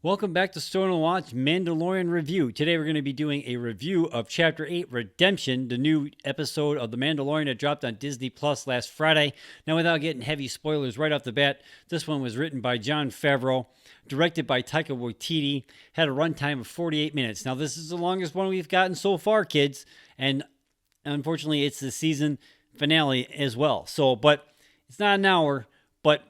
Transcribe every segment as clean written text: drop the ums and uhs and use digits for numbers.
Welcome back to Stone and Watch Mandalorian Review. Today we're going to be doing a review of Chapter 8 Redemption, the new episode of The Mandalorian that dropped on Disney Plus last Friday. Now, without getting heavy spoilers right off the bat, this one was written by Jon Favreau, directed by Taika Waititi, had a runtime of 48 minutes. Now, this is the longest one we've gotten so far, kids, and unfortunately, it's the season finale as well. But it's not an hour, but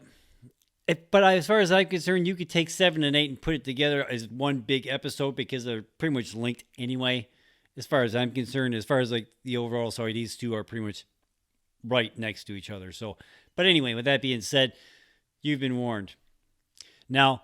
as far as I'm concerned, you could take 7 and 8 and put it together as one big episode because they're pretty much linked anyway. As far as I'm concerned, as far as like the overall story, these two are pretty much right next to each other. But anyway, with that being said, you've been warned. Now,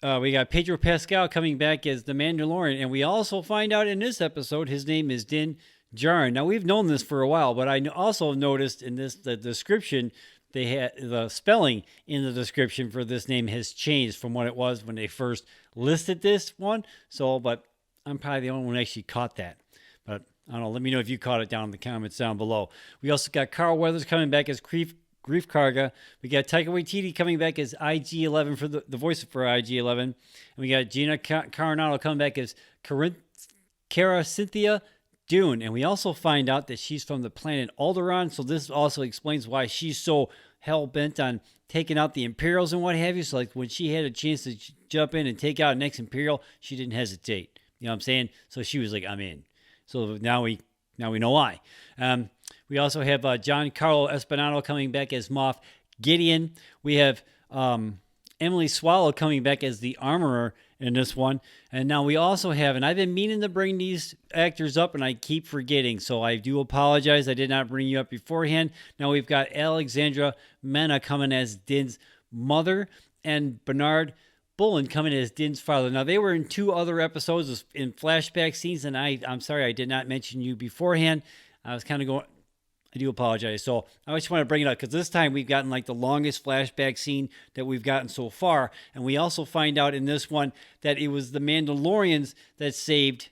we got Pedro Pascal coming back as the Mandalorian, and we also find out in this episode his name is Djarin. Now, we've known this for a while, but I also noticed in the description, they had the spelling in the description for this name has changed from what it was when they first listed this one. But I'm probably the only one who actually caught that. But I don't know. Let me know if you caught it down in the comments down below. We also got Carl Weathers coming back as Greef Karga. We got Taika Waititi coming back as IG-11 for the voice for IG-11. And we got Gina Carano coming back as Carasynthia Dune, and we also find out that she's from the planet Alderaan, so this also explains why she's so hell-bent on taking out the Imperials and what have you. So like when she had a chance to jump in and take out an ex-Imperial, she didn't hesitate. You know what I'm saying? So she was like, I'm in. So now we know why. We also have Giancarlo Esposito coming back as Moff Gideon. We have Emily Swallow coming back as the Armorer in this one. And now we also have, and I've been meaning to bring these actors up and I keep forgetting, so I do apologize. I did not bring you up beforehand. Now we've got Alexandra Manea coming as Din's mother and Bernard Bullen coming as Din's father. Now they were in 2 other episodes in flashback scenes, and I'm sorry I did not mention you beforehand. I was kind of going, I do apologize. So I just want to bring it up because this time we've gotten like the longest flashback scene that we've gotten so far. And we also find out in this one that it was the Mandalorians that saved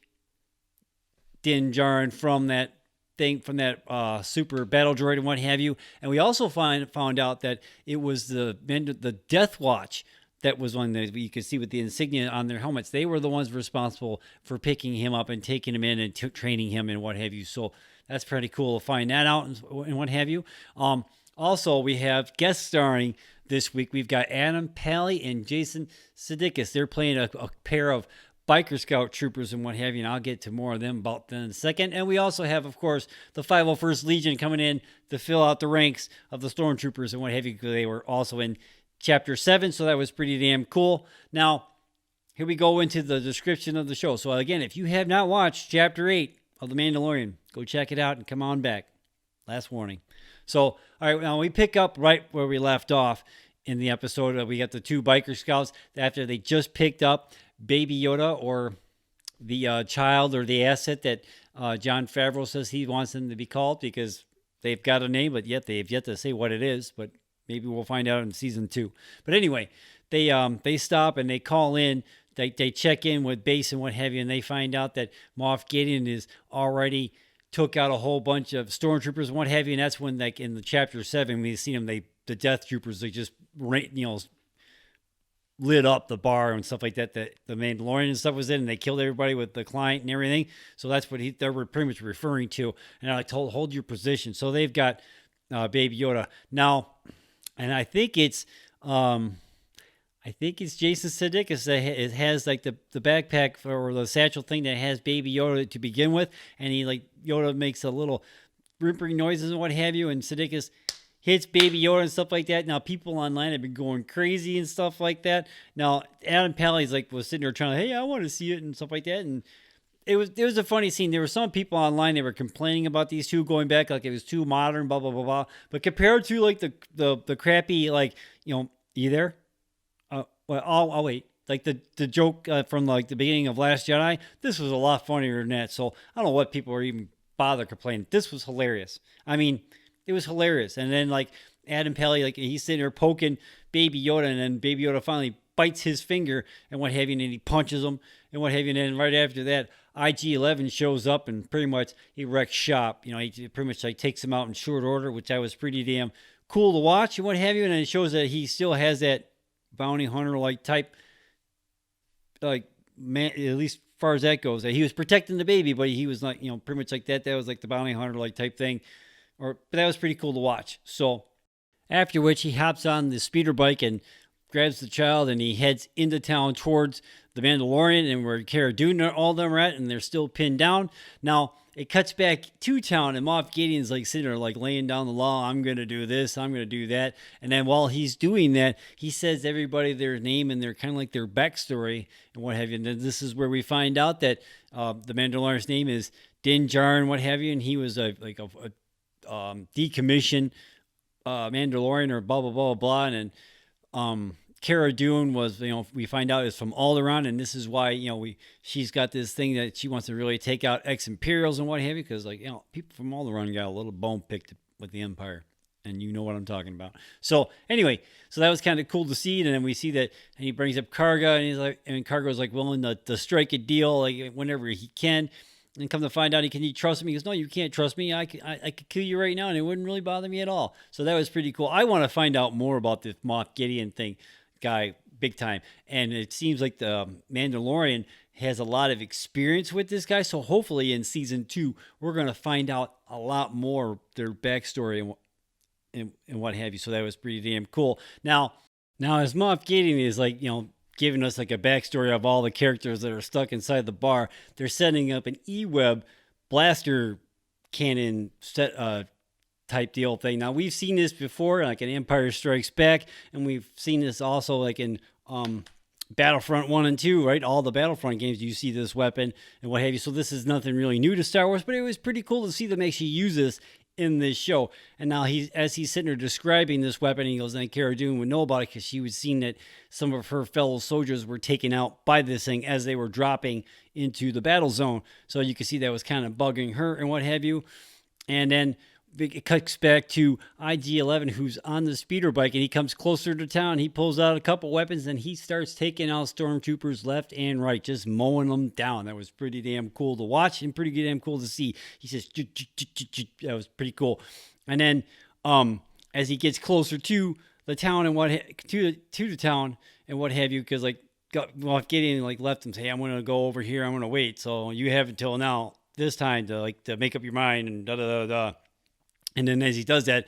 Din Djarin from that thing, from that super battle droid and what have you. And we also found out that it was the Death Watch that was one that you could see with the insignia on their helmets. They were the ones responsible for picking him up and taking him in and training him and what have you. So that's pretty cool to find that out and what have you. Also, we have guest starring this week. We've got Pally and Jason Sudeikis. They're playing a pair of biker scout troopers and what have you, and I'll get to more of them about that in a second. And we also have, of course, the 501st Legion coming in to fill out the ranks of the stormtroopers and what have you, because they were also in Chapter 7, so that was pretty damn cool. Now, here we go into the description of the show. So again, if you have not watched Chapter 8 of The Mandalorian, go check it out and come on back. Last warning. So, all right, now we pick up right where we left off in the episode. We got the 2 biker scouts after they just picked up Baby Yoda, or the child or the asset that Jon Favreau says he wants them to be called, because they've got a name, but yet they've yet to say what it is. But maybe we'll find out in season 2. But anyway, they stop and they call in. They check in with base and what have you, and they find out that Moff Gideon is already took out a whole bunch of stormtroopers and what have you. And that's when, like in the Chapter 7, we see them. The Death Troopers, they just lit up the bar and stuff like that. The Mandalorian and stuff was in, and they killed everybody with the client and everything. So that's what they were pretty much referring to. And I told, hold your position. So they've got Baby Yoda now. And I think it's Jason Sudeikis that it has like the backpack or the satchel thing that has Baby Yoda to begin with, and Yoda makes a little whimpering noises and what have you, and Sudeikis hits Baby Yoda and stuff like that. Now people online have been going crazy and stuff like that. Now Pally's was sitting there trying to, hey, I want to see it and stuff like that, and it was a funny scene. There were some people online that were complaining about these two going back, like it was too modern, blah blah blah blah. But compared to like the crappy, you there? Well, I'll wait. Like the joke from like the beginning of Last Jedi, this was a lot funnier than that. So I don't know what people were even bother complaining. This was hilarious. I mean, it was hilarious. And then like Pally, he's sitting there poking Baby Yoda, and then Baby Yoda finally bites his finger and what have you, and then he punches him and what have you. And then right after that, IG-11 shows up and pretty much he wrecks shop. He pretty much takes him out in short order, which I was pretty damn cool to watch and what have you. And then it shows that he still has that bounty hunter type like, man, at least as far as that goes, that he was protecting the baby, but he was like, pretty much like that. That was like the bounty hunter like type thing, but that was pretty cool to watch. So after which he hops on the speeder bike and grabs the child and he heads into town towards the Mandalorian and where Cara Dune and all them are at, and they're still pinned down. Now it cuts back to town and Moff Gideon's like sitting there like laying down the law. I'm going to do this. I'm going to do that. And then while he's doing that, he says to everybody their name and their kind of like their backstory and what have you. And then this is where we find out that the Mandalorian's name is Djarin and what have you. And he was a decommissioned Mandalorian or blah, blah, blah, blah. And Cara Dune was, we find out is from Alderaan, and this is why, she's got this thing that she wants to really take out ex-Imperials and what have you, because, people from Alderaan got a little bone picked with the Empire, and you know what I'm talking about. So, anyway, that was kind of cool to see, and then we see that, and he brings up Karga, and he's like, and Karga's like willing to strike a deal, like, whenever he can, and come to find out, can you trust me? He goes, no, you can't trust me. I could kill you right now, and it wouldn't really bother me at all. So that was pretty cool. I want to find out more about this Moff Gideon thing. Guy big time, and it seems like the Mandalorian has a lot of experience with this guy, so hopefully in season 2 we're going to find out a lot more their backstory and what have you. So that was pretty damn cool. Now as Moff Gideon is like giving us like a backstory of all the characters that are stuck inside the bar, they're setting up an E-Web blaster cannon set type deal thing. Now we've seen this before, like in Empire Strikes Back, and we've seen this also like in Battlefront 1 and 2, right? All the Battlefront games, you see this weapon and what have you. So this is nothing really new to Star Wars, but it was pretty cool to see them actually use this in this show. And now as he's sitting there describing this weapon, he goes, and Cara Dune would know about it because she was seeing that some of her fellow soldiers were taken out by this thing as they were dropping into the battle zone. So you can see that was kind of bugging her and what have you. And then it cuts back to IG-11, who's on the speeder bike, and he comes closer to town. He pulls out a couple weapons, and he starts taking out stormtroopers left and right, just mowing them down. That was pretty damn cool to watch and pretty damn cool to see. He says, that was pretty cool. And then as he gets closer to the town and to the town and what have you, because like Moff Gideon like left him, say, hey, I'm going to go over here. I'm going to wait. So you have until now, this time to make up your mind and da-da-da-da. And then as he does that,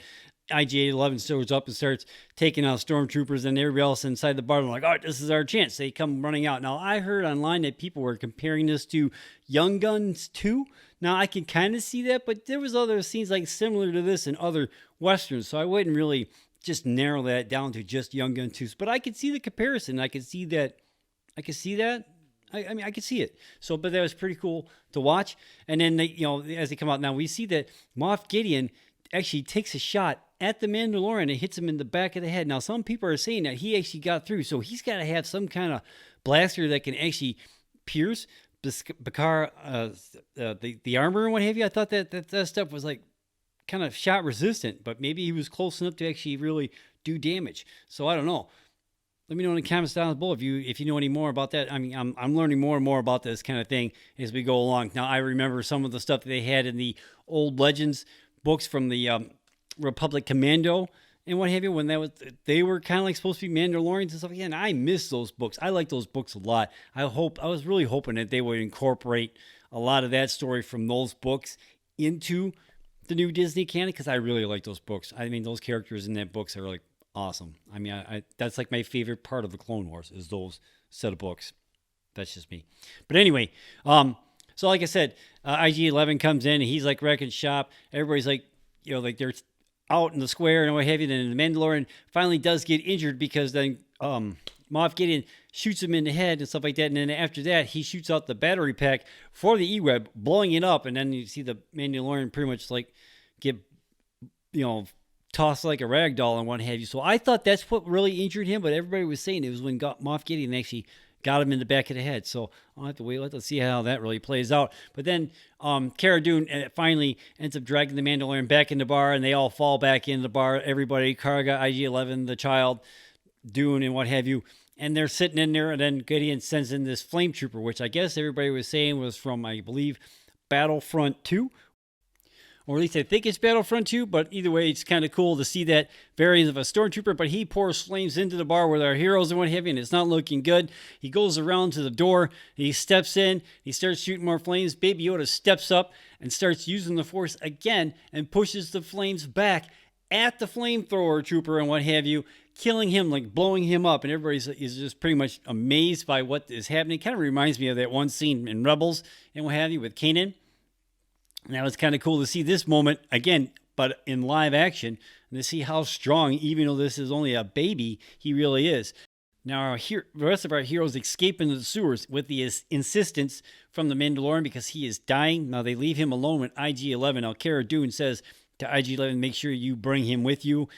IG-11 shows up and starts taking out stormtroopers, and everybody else inside the bar. They're like, all right, this is our chance. They come running out. Now, I heard online that people were comparing this to Young Guns 2. Now, I can kind of see that, but there was other scenes like similar to this in other Westerns, so I wouldn't really just narrow that down to just Young Guns 2. But I could see the comparison. I could see that. I could see it. So, but that was pretty cool to watch. And then, as they come out now, we see that Moff Gideon actually takes a shot at the Mandalorian and hits him in the back of the head. Now, some people are saying that he actually got through, so he's got to have some kind of blaster that can actually pierce the armor and what have you. I thought that stuff was like kind of shot resistant, but maybe he was close enough to actually really do damage. So I don't know. Let me know in the comments down below if you know any more about that. I mean, I'm learning more and more about this kind of thing as we go along. Now, I remember some of the stuff that they had in the old Legends books from the Republic Commando and what have you, when they were kind of like supposed to be Mandalorians and stuff again. I miss those books. I like those books a lot. I was really hoping that they would incorporate a lot of that story from those books into the new Disney canon, because I really like those books. I mean, those characters in that books are like awesome. I mean, I that's like my favorite part of the Clone Wars is those set of books. That's just me. But anyway, so like I said, IG-11 comes in and he's like wrecking shop. Everybody's like, like they're out in the square and what have you. Then the Mandalorian finally does get injured because then Moff Gideon shoots him in the head and stuff like that. And then after that, he shoots out the battery pack for the E-Web, blowing it up. And then you see the Mandalorian pretty much like get, tossed like a rag doll and what have you. So I thought that's what really injured him, but everybody was saying it was when Moff Gideon actually got him in the back of the head. So I'll have to wait. Let's see how that really plays out. But then Cara Dune finally ends up dragging the Mandalorian back in the bar, and they all fall back in the bar. Everybody, Karga, IG-11, the child, Dune, and what have you. And they're sitting in there, and then Gideon sends in this flame trooper, which I guess everybody was saying was from, I believe, Battlefront 2. or at least I think it's Battlefront 2, but either way, it's kind of cool to see that variant of a stormtrooper, but he pours flames into the bar with our heroes and what have you, and it's not looking good. He goes around to the door, he steps in, he starts shooting more flames. Baby Yoda steps up and starts using the Force again and pushes the flames back at the flamethrower trooper and what have you, killing him, like blowing him up, and everybody is just pretty much amazed by what is happening. It kind of reminds me of that one scene in Rebels and what have you with Kanan. And that was kind of cool to see this moment again, but in live action, and to see how strong, even though this is only a baby, he really is. Now, the rest of our heroes escape into the sewers with the insistence from the Mandalorian because he is dying. Now, they leave him alone with IG-11. Now, Cara Dune says to IG-11, make sure you bring him with you,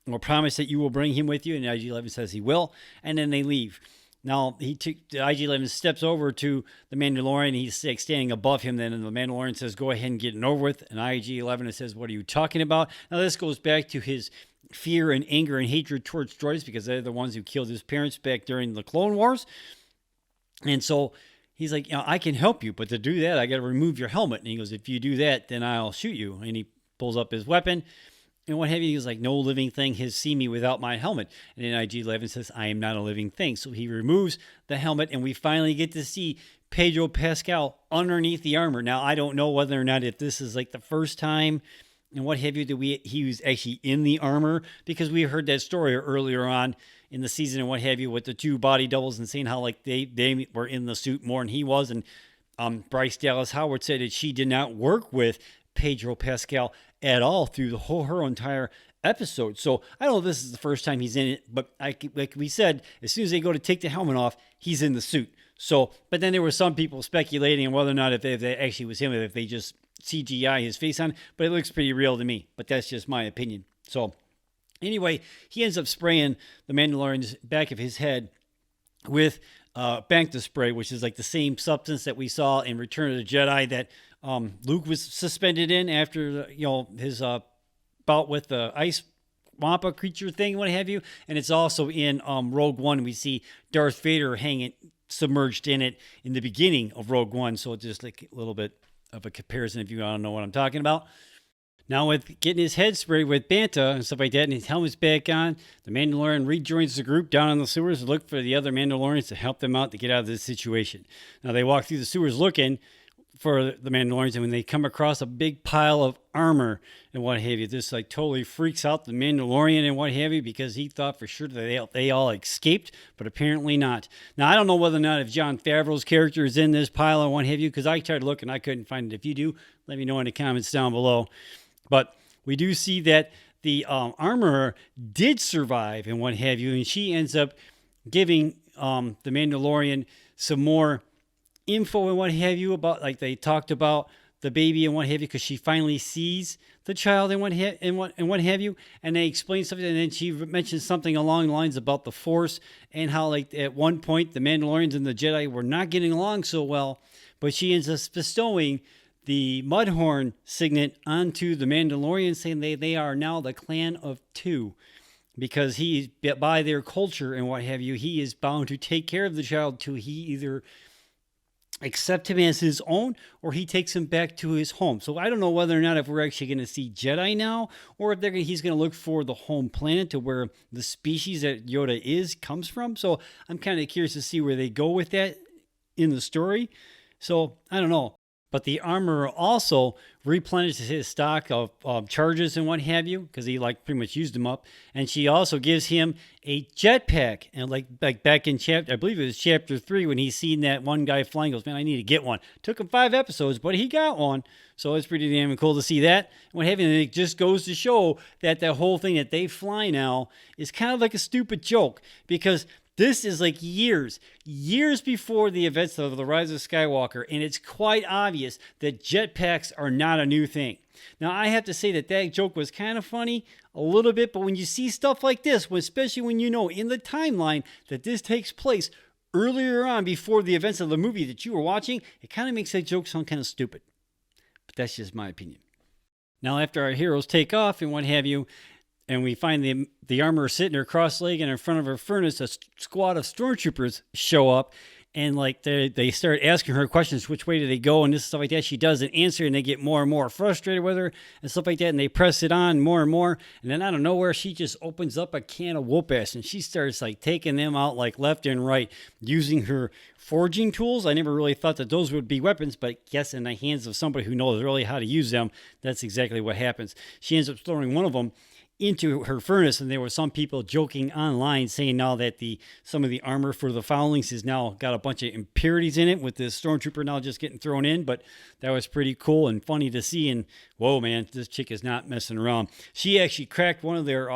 or promise that you will bring him with you, and IG-11 says he will, and then they leave. Now, IG-11 steps over to the Mandalorian. He's standing above him then, and the Mandalorian says, go ahead and get it over with. And IG-11 says, what are you talking about? Now, this goes back to his fear and anger and hatred towards droids because they're the ones who killed his parents back during the Clone Wars. And so he's like, I can help you, but to do that, I got to remove your helmet. And he goes, if you do that, then I'll shoot you. And he pulls up his weapon. And what have you, he's like, no living thing has seen me without my helmet. And then IG-11 says, I am not a living thing. So he removes the helmet, and we finally get to see Pedro Pascal underneath the armor. Now, I don't know whether or not if this is like the first time and what have you that he was actually in the armor, because we heard that story earlier on in the season and what have you with the two body doubles and seeing how like they were in the suit more than he was. And Bryce Dallas Howard said that she did not work with Pedro Pascal at all through her entire episode. So I don't know if this is the first time he's in it, but like we said, as soon as they go to take the helmet off, he's in the suit. So, but then there were some people speculating on whether or not if they actually was him, if they just CGI his face on, but it looks pretty real to me. But that's just my opinion. So anyway, he ends up spraying the Mandalorian's back of his head with Bacta spray, which is like the same substance that we saw in Return of the Jedi that Luke was suspended in after his bout with the ice wampa creature thing, what have you. And it's also in Rogue One. We see Darth Vader hanging submerged in it in the beginning of Rogue One. So it's just like a little bit of a comparison if you want to know what I'm talking about. Now, with getting his head sprayed with Bacta and stuff like that, and his helmet's back on, the Mandalorian rejoins the group down in the sewers to look for the other Mandalorians to help them out to get out of this situation. Now, they walk through the sewers looking for the Mandalorians, and when they come across a big pile of armor and what have you, this like totally freaks out the Mandalorian and what have you, because he thought for sure that they all escaped, but apparently not. Now, I don't know whether or not if Jon Favreau's character is in this pile and what have you, because I tried to look and I couldn't find it. If you do, let me know in the comments down below. But we do see that the armorer did survive and what have you, and she ends up giving the Mandalorian some more info and what have you about, like they talked about the baby and what have you, because she finally sees the child and what have you, and they explain something, and then she mentions something along the lines about the Force and how like at one point the Mandalorians and the Jedi were not getting along so well, but she ends up bestowing the Mudhorn signet onto the Mandalorian, saying they are now the clan of two, because he, by their culture and what have you, he is bound to take care of the child till he either accept him as his own or he takes him back to his home. So I don't know whether or not if we're actually going to see Jedi now, or if he's going to look for the home planet to where the species that Yoda comes from. So I'm kind of curious to see where they go with that in the story. So I don't know. But the armorer also replenishes his stock of charges and what have you, because he like pretty much used them up. And she also gives him a jetpack. And like back in I believe it was chapter 3, when he's seen that one guy flying, goes, man, I need to get one. Took him 5 episodes, but he got one. So it's pretty damn cool to see that. And what have you. And it just goes to show that the whole thing that they fly now is kind of like a stupid joke, because this is like years before the events of The Rise of Skywalker, and it's quite obvious that jetpacks are not a new thing. Now, I have to say that joke was kind of funny, a little bit, but when you see stuff like this, especially when you know in the timeline that this takes place earlier on before the events of the movie that you were watching, it kind of makes that joke sound kind of stupid. But that's just my opinion. Now, after our heroes take off and what have you, and we find the armorer sitting there cross-legged in front of her furnace, a squad of stormtroopers show up, And like they start asking her questions, which way do they go, and this stuff like that. She doesn't answer, and they get more and more frustrated with her and stuff like that. And they press it on more and more. And then out of nowhere, she just opens up a can of whoop ass, and she starts like taking them out like left and right using her forging tools. I never really thought that those would be weapons, but I guess in the hands of somebody who knows really how to use them, that's exactly what happens. She ends up throwing one of them into her furnace, and there were some people joking online saying now that some of the armor for the foulings has now got a bunch of impurities in it, with this stormtrooper now just getting thrown in. But that was pretty cool and funny to see. And whoa, man, this chick is not messing around. She actually cracked one of their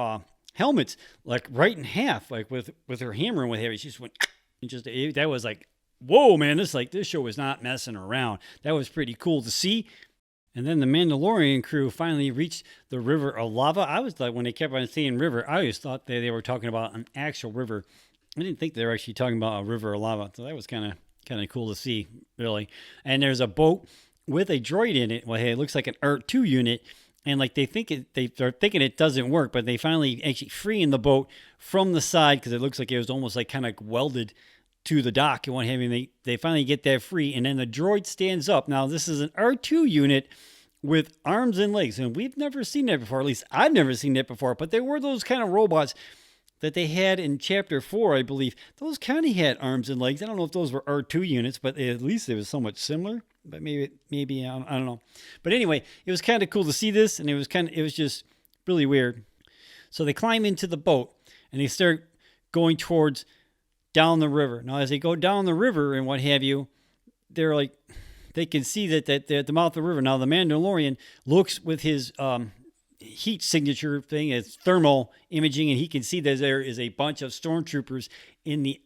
helmets like right in half, like with her hammer and what have you. She just went and that was like, whoa, man, this show was not messing around. That was pretty cool to see. And then the Mandalorian crew finally reached the river of lava. I was like, when they kept on saying river, I always thought they were talking about an actual river. I didn't think they were actually talking about a river of lava. So that was kind of cool to see, really. And there's a boat with a droid in it. Well, hey, it looks like an R2 unit. And like they're thinking it doesn't work, but they finally actually freeing the boat from the side, because it looks like it was almost like kind of welded to the dock and what have you. They finally get that free, and then the droid stands up. Now this is an R2 unit with arms and legs, and we've never seen that before. At least I've never seen that before. But they were those kind of robots that they had in Chapter 4, I believe. Those kind of had arms and legs. I don't know if those were R2 units, but at least it was somewhat similar. But maybe I don't know. But anyway, it was kind of cool to see this, and it was just really weird. So they climb into the boat, and they start going towards down the river. Now, as they go down the river and what have you, they're like, they can see that they're at the mouth of the river. Now, the Mandalorian looks with his heat signature thing as thermal imaging, and he can see that there is a bunch of stormtroopers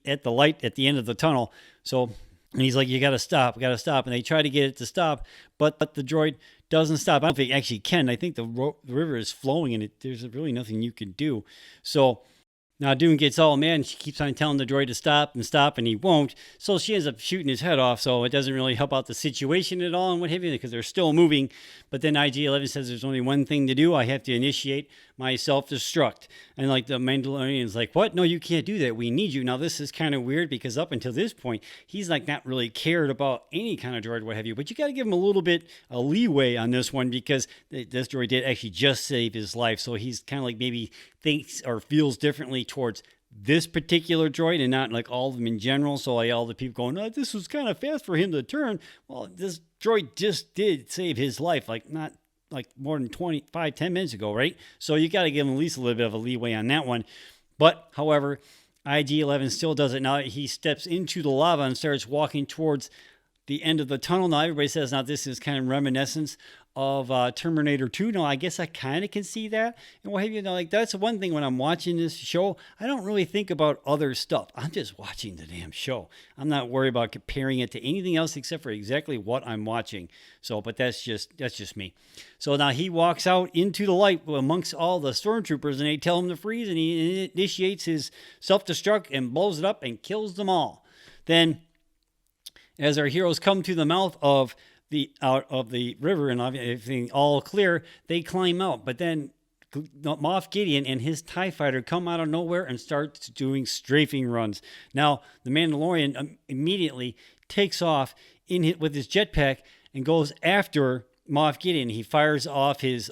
at the light at the end of the tunnel. So, and he's like, you got to stop. And they try to get it to stop, but the droid doesn't stop. I don't think it actually can. I think the river is flowing, and there's really nothing you can do. So now Dune gets all mad, and she keeps on telling the droid to stop, and he won't. So she ends up shooting his head off, so it doesn't really help out the situation at all and what have you, because they're still moving. But then IG-11 says there's only one thing to do. I have to initiate my self-destruct. And like the Mandalorian's like, what? No, you can't do that. We need you. Now this is kind of weird, because up until this point, he's like not really cared about any kind of droid, what have you. But you got to give him a little bit of leeway on this one, because this droid did actually just save his life. So he's kind of like maybe thinks or feels differently towards this particular droid and not like all of them in general. So like all the people going, oh, this was kind of fast for him to turn. Well, this droid just did save his life, like not like more than 10 minutes ago, right? So you got to give him at least a little bit of a leeway on that one. But however, IG-11 still does it. Now he steps into the lava and starts walking towards the end of the tunnel. Now everybody says now this is kind of reminiscence of Terminator 2. No, I guess I kind of can see that. And what have you, like that's one thing when I'm watching this show, I don't really think about other stuff. I'm just watching the damn show. I'm not worried about comparing it to anything else except for exactly what I'm watching. So, but that's just me. So now he walks out into the light amongst all the stormtroopers, and they tell him to freeze, and he initiates his self-destruct and blows it up and kills them all. Then, as our heroes come to the mouth of out of the river and everything all clear, they climb out. But then Moff Gideon and his TIE fighter come out of nowhere and start doing strafing runs. Now, the Mandalorian immediately takes off with his jetpack and goes after Moff Gideon. He fires off his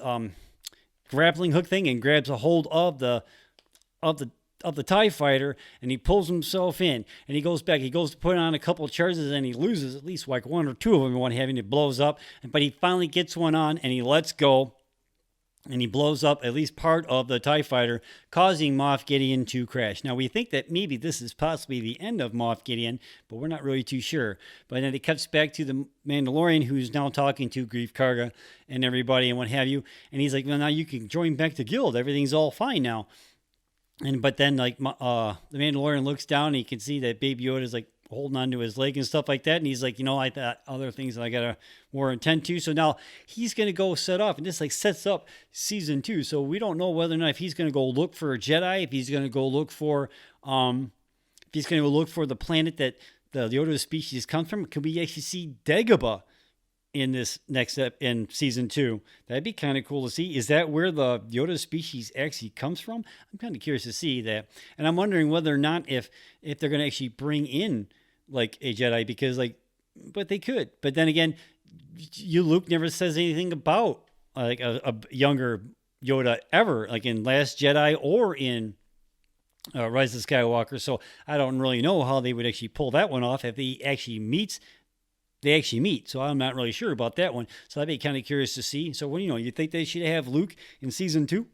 grappling hook thing and grabs a hold of the TIE fighter, and he pulls himself in, and he goes back. He goes to put on a couple of charges, and he loses at least like one or two of them. One having it blows up, but he finally gets one on, and he lets go, and he blows up at least part of the TIE fighter, causing Moff Gideon to crash. Now, we think that maybe this is possibly the end of Moff Gideon, but we're not really too sure. But then it cuts back to the Mandalorian, who's now talking to Greef, Karga, and everybody, and what have you. And he's like, well, now you can join back the guild. Everything's all fine now. But then, like, the Mandalorian looks down, and he can see that Baby Yoda is, like, holding onto his leg and stuff like that. And he's like, I thought other things that I got to more attend to. So now he's going to go set off, and this, like, sets up season 2. So we don't know whether or not if he's going to go look for a Jedi, if he's going to go look for, the planet that the Yoda species comes from. Could we actually see Dagobah in this next step in season 2? That'd be kind of cool to see. Is that where the Yoda species actually comes from? I'm kind of curious to see that. And I'm wondering whether or not if they're going to actually bring in like a Jedi because like, but they could. But then again, Luke never says anything about like a younger Yoda ever, like in Last Jedi or in Rise of Skywalker. So I don't really know how they would actually pull that one off if he actually meets. They actually meet, so I'm not really sure about that one. So I'd be kind of curious to see. So, what you think they should have Luke in season 2?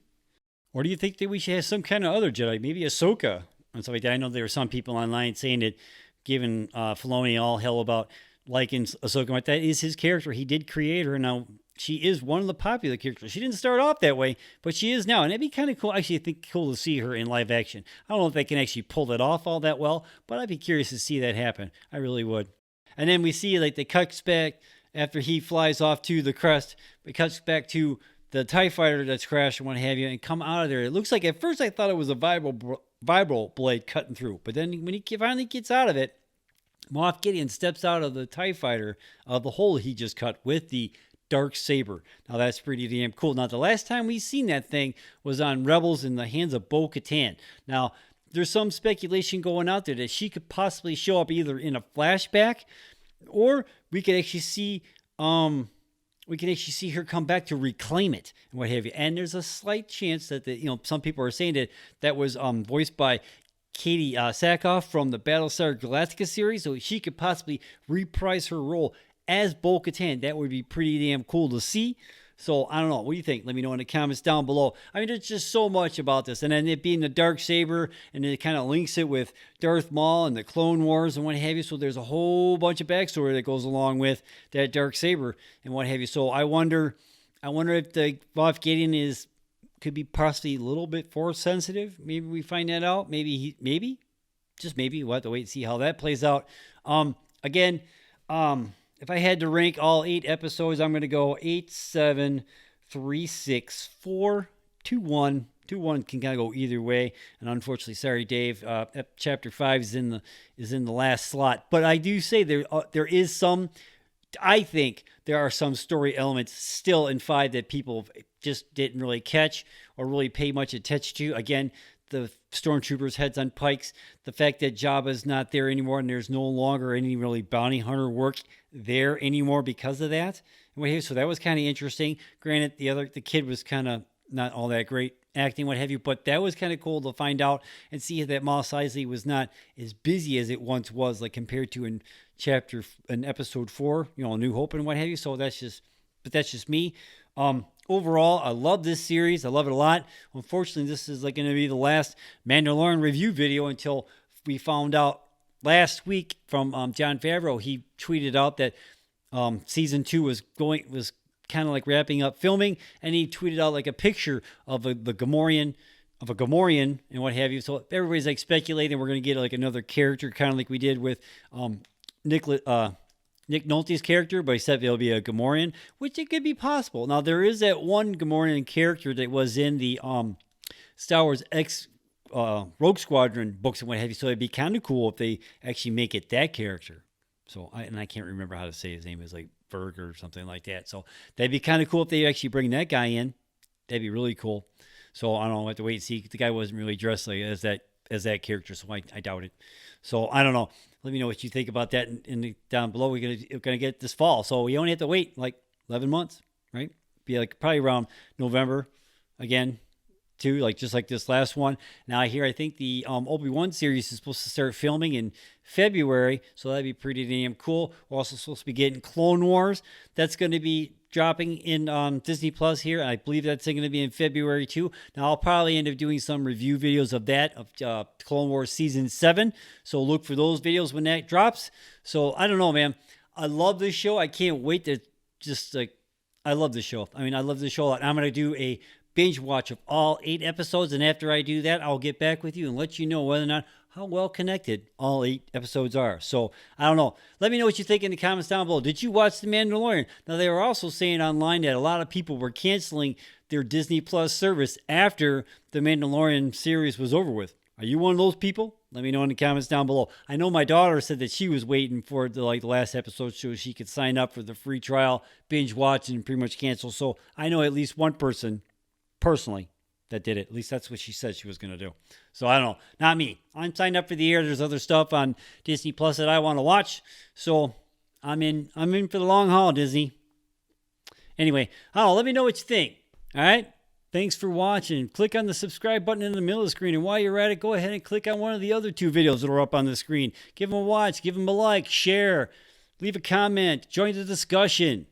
Or do you think that we should have some kind of other Jedi, maybe Ahsoka and stuff like that? I know there were some people online saying that, giving Filoni all hell about liking Ahsoka, but that is his character. He did create her. Now, she is one of the popular characters. She didn't start off that way, but she is now. And it'd be kind of cool. Actually, I think cool to see her in live action. I don't know if they can actually pull it off all that well, but I'd be curious to see that happen. I really would. And then we see like the cuts back after he flies off to the crest. It cuts back to the TIE fighter that's crashed and what have you, and come out of there. It looks like at first I thought it was a vibral blade cutting through. But then when he finally gets out of it, Moff Gideon steps out of the TIE fighter of the hole he just cut with the dark saber. Now that's pretty damn cool. Now the last time we seen that thing was on Rebels in the hands of Bo-Katan. Now there's some speculation going out there that she could possibly show up either in a flashback, or we could actually see her come back to reclaim it and what have you. And there's a slight chance that some people are saying that was voiced by Katie Sackhoff from the Battlestar Galactica series, so she could possibly reprise her role as Bo-Katan. That would be pretty damn cool to see. So, I don't know. What do you think? Let me know in the comments down below. I mean, there's just so much about this. And then it being the dark saber, and then it kind of links it with Darth Maul and the Clone Wars and what have you. So, there's a whole bunch of backstory that goes along with that dark saber and what have you. So, I wonder if the Moff Gideon could be possibly a little bit force sensitive. Maybe we find that out. Maybe we'll have to wait and see how that plays out. Again, if I had to rank all 8 episodes, I'm going to go 8, 7, 3, 6, 4, 2, 1. 2, 1 can kind of go either way. And unfortunately, sorry, Dave, chapter 5 is in the last slot. But I do say there is some. I think there are some story elements still in 5 that people just didn't really catch or really pay much attention to. Again, the stormtroopers' heads on pikes, the fact that Jabba's not there anymore, and there's no longer any really bounty hunter work there anymore because of that. So that was kind of interesting. Granted, the kid was kind of not all that great acting, what have you, but that was kind of cool to find out and see that Mos Eisley was not as busy as it once was, like compared to in episode 4, A New Hope and what have you. So that's just me. Overall, I love this series. I love it a lot. Unfortunately, this is like going to be the last Mandalorian review video until we found out last week from Jon Favreau. He tweeted out that season 2 was kind of like wrapping up filming, and he tweeted out like a picture of a Gamorrean and what have you. So everybody's like speculating we're going to get like another character, kind of like we did with Nick Nolte's character, but he said it'll be a Gamorrean, which it could be possible. Now, there is that one Gamorrean character that was in the Star Wars X Rogue Squadron books and what have you, so it'd be kind of cool if they actually make it that character. So, I can't remember how to say his name. It's like Berg or something like that. So, that'd be kind of cool if they actually bring that guy in. That'd be really cool. So, I don't know. I have to wait and see. The guy wasn't really dressed like as that character, so I doubt it. So, I don't know. Let me know what you think about that down below. We're gonna get this fall, so we only have to wait like 11 months, right? Be like probably around November again, too, like just like this last one. Now I think the Obi-Wan series is supposed to start filming in February, so that'd be pretty damn cool. We're also supposed to be getting Clone Wars. That's going to be dropping in Disney Plus here. I believe that's going to be in February too. Now I'll probably end up doing some review videos of that, of Clone Wars Season 7. So look for those videos when that drops. So I don't know, man. I love this show. I can't wait to I love this show. I mean, I love this show a lot. I'm going to do a binge watch of all 8 episodes. And after I do that, I'll get back with you and let you know whether or not how well connected all 8 episodes are. So, I don't know. Let me know what you think in the comments down below. Did you watch The Mandalorian? Now, they were also saying online that a lot of people were canceling their Disney Plus service after The Mandalorian series was over with. Are you one of those people? Let me know in the comments down below. I know my daughter said that she was waiting for the last episode so she could sign up for the free trial, binge watch, and pretty much cancel. So, I know at least one person, personally, that did it. At least that's what she said she was going to do. So I don't know. Not me. I'm signed up for the year. There's other stuff on Disney Plus that I want to watch. So I'm in for the long haul, Disney. Anyway, I don't know. Let me know what you think. All right? Thanks for watching. Click on the subscribe button in the middle of the screen. And while you're at it, go ahead and click on one of the other 2 videos that are up on the screen. Give them a watch. Give them a like. Share. Leave a comment. Join the discussion.